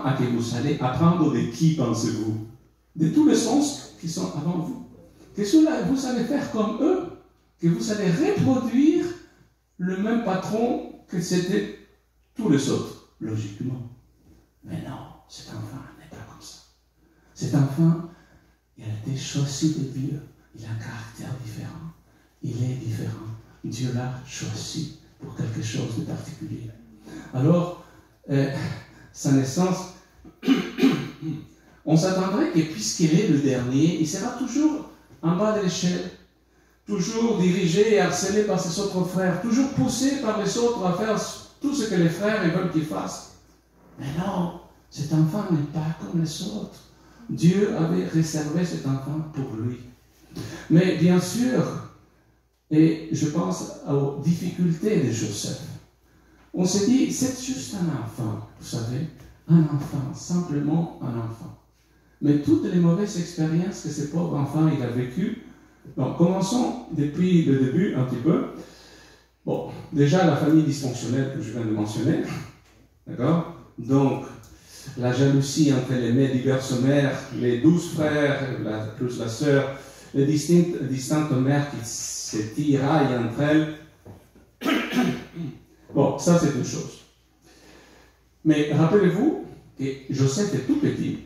à que vous allez apprendre de qui pensez-vous? De tous les sens qui sont avant vous. Que vous allez faire comme eux, que vous allez reproduire le même patron que c'était tous les autres, logiquement. Mais non, cet enfant n'est pas comme ça. Cet enfant, il a été choisi de Dieu. Il a un caractère différent. Il est différent. Dieu l'a choisi pour quelque chose de particulier. Alors, sa naissance, on s'attendrait que puisqu'il est le dernier, il sera toujours en bas de l'échelle, toujours dirigé et harcelé par ses autres frères, toujours poussé par les autres à faire tout ce que les frères veulent qu'il fasse. Mais non, cet enfant n'est pas comme les autres. Dieu avait réservé cet enfant pour lui. Mais bien sûr, et je pense aux difficultés de Joseph. On se dit, c'est juste un enfant, vous savez, un enfant, simplement un enfant. Mais toutes les mauvaises expériences que ce pauvre enfant il a vécues, bon, commençons depuis le début un petit peu. Bon, déjà la famille dysfonctionnelle que je viens de mentionner, d'accord? Donc, la jalousie entre les diverses mères, les 12 frères, plus la sœur, les distinctes mères qui se tiraillent entre elles. Bon, ça c'est une chose. Mais rappelez-vous que Joseph est tout petit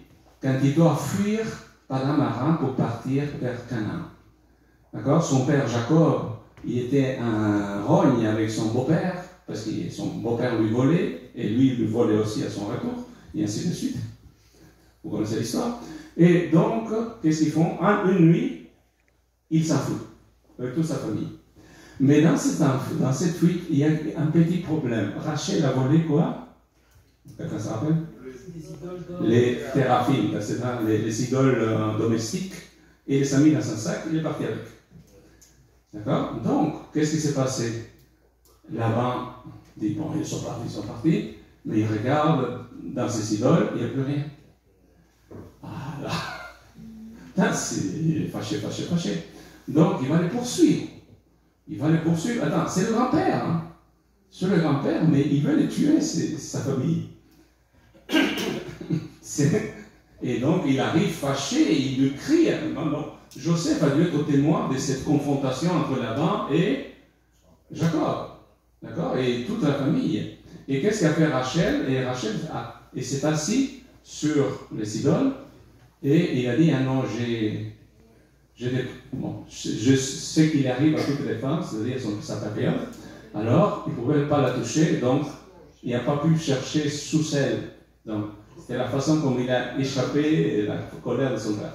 quand il doit fuir par un marin pour partir vers Canaan. D'accord? Son père Jacob, il était un rogne avec son beau-père, parce que son beau-père lui volait, et lui lui volait aussi à son retour, et ainsi de suite. Vous connaissez l'histoire. Et donc, qu'est-ce qu'ils font? Une nuit, ils s'enfuient avec toute sa famille. Mais dans cette fuite, il y a un petit problème. Rachel a volé quoi? Quelqu'un se rappelle? Les théraphines, c'est-à-dire les idoles domestiques, et les a mis dans un sac, il est parti avec. D'accord? Donc, qu'est-ce qui s'est passé? Laban dit, bon, ils sont partis, mais il regarde dans ses idoles, il n'y a plus rien. Ah là, il est fâché. Donc, il va les poursuivre. Attends, c'est le grand-père, hein? C'est le grand-père, mais il veut les tuer, sa famille. Et donc, il arrive fâché et il lui crie. Non. Joseph a dû être témoin de cette confrontation entre Laban et Jacob. D'accord? Et toute la famille. Et qu'est-ce qu'a fait Rachel? Et Rachel s'est assis sur les idoles et il a dit, ah non, je sais qu'il arrive à toutes les femmes, c'est-à-dire sa période. Alors, il ne pouvait pas la toucher, donc il n'a pas pu chercher sous elle. Donc, c'était la façon comme il a échappé à la colère de son père.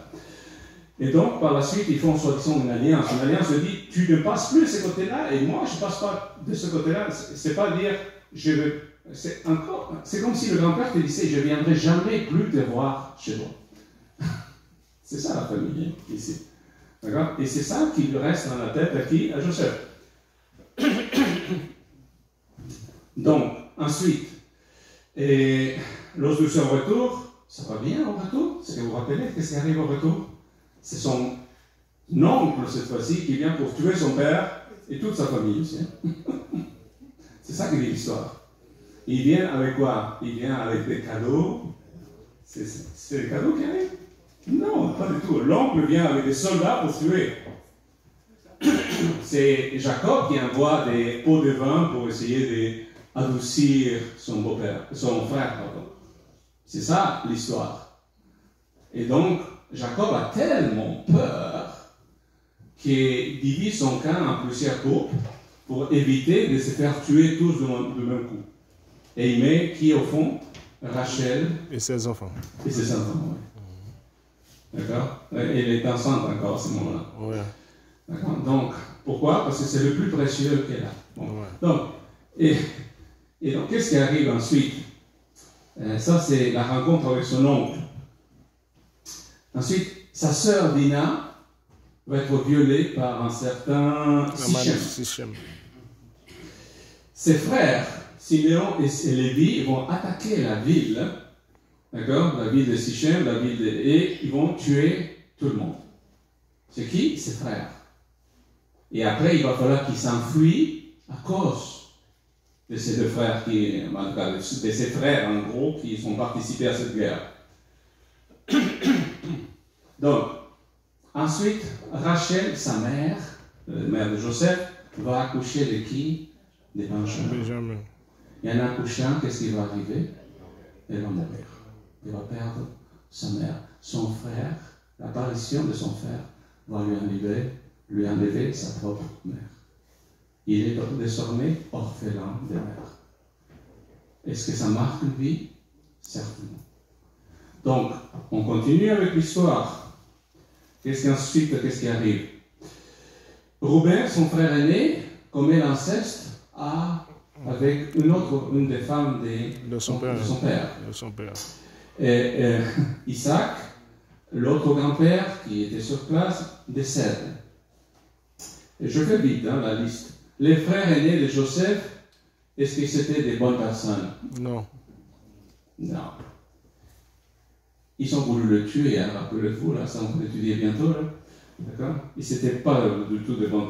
Et donc, par la suite, ils font soi-disant une alliance. Une alliance se dit, tu ne passes plus de ce côté-là, et moi, je ne passe pas de ce côté-là. C'est pas dire, c'est comme si le grand-père te disait, je ne viendrai jamais plus te voir chez toi. C'est ça la famille, ici. D'accord? Et c'est ça qui lui reste dans la tête à qui? À Joseph. Donc, ensuite, et lors de son retour, ça va bien au retour? C'est que vous vous rappelez, qu'est-ce qui arrive au retour? C'est son oncle, cette fois-ci, qui vient pour tuer son père et toute sa famille aussi. C'est ça qui est l'histoire. Il vient avec quoi? Il vient avec des cadeaux. C'est des cadeaux qui arrivent? Non, pas du tout. L'oncle vient avec des soldats pour tuer. C'est Jacob qui envoie des pots de vin pour essayer d'adoucir son beau-père, son frère, pardon. C'est ça l'histoire. Et donc, Jacob a tellement peur qu'il divise son camp en plusieurs groupes pour éviter de se faire tuer tous du même coup. Et il met qui au fond? Rachel. Et ses enfants. Et ses enfants, oui. D'accord? Elle est enceinte encore à ce moment-là. Ouais. D'accord? Donc, pourquoi? Parce que c'est le plus précieux qu'elle a. Bon. Ouais. Donc, et donc, qu'est-ce qui arrive ensuite? Ça, c'est la rencontre avec son oncle. Ensuite, sa sœur Dina va être violée par un certain Sichem. Ses frères, Siméon et Lévi, vont attaquer la ville, d'accord? La ville de Sichem, et ils vont tuer tout le monde. C'est qui? Ses frères. Et après, il va falloir qu'ils s'enfuient à cause. de ces deux frères en tout cas, de ses frères en gros, qui ont participé à cette guerre. Donc, ensuite, Rachel, sa mère, la mère de Joseph, va accoucher de qui? Des Benjamin. Et en accouchant, qu'est-ce qui va arriver? Elle va mourir. Elle va perdre sa mère. Son frère, l'apparition de son frère, va lui enlever sa propre mère. Il est désormais orphelin de mère. Est-ce que ça marque une vie? Certainement. Donc, on continue avec l'histoire. Qu'est-ce qui arrive? Rouben, son frère aîné, commet l'inceste avec une des femmes de son père. Et Isaac, l'autre grand-père qui était sur place, décède. Et je fais vite la liste. Les frères aînés de Joseph, est-ce que c'était des bonnes personnes? Non. Non. Ils ont voulu le tuer, rappelez-vous, ça on va l'étudier bientôt. D'accord? Ils n'étaient pas du tout des bonnes personnes.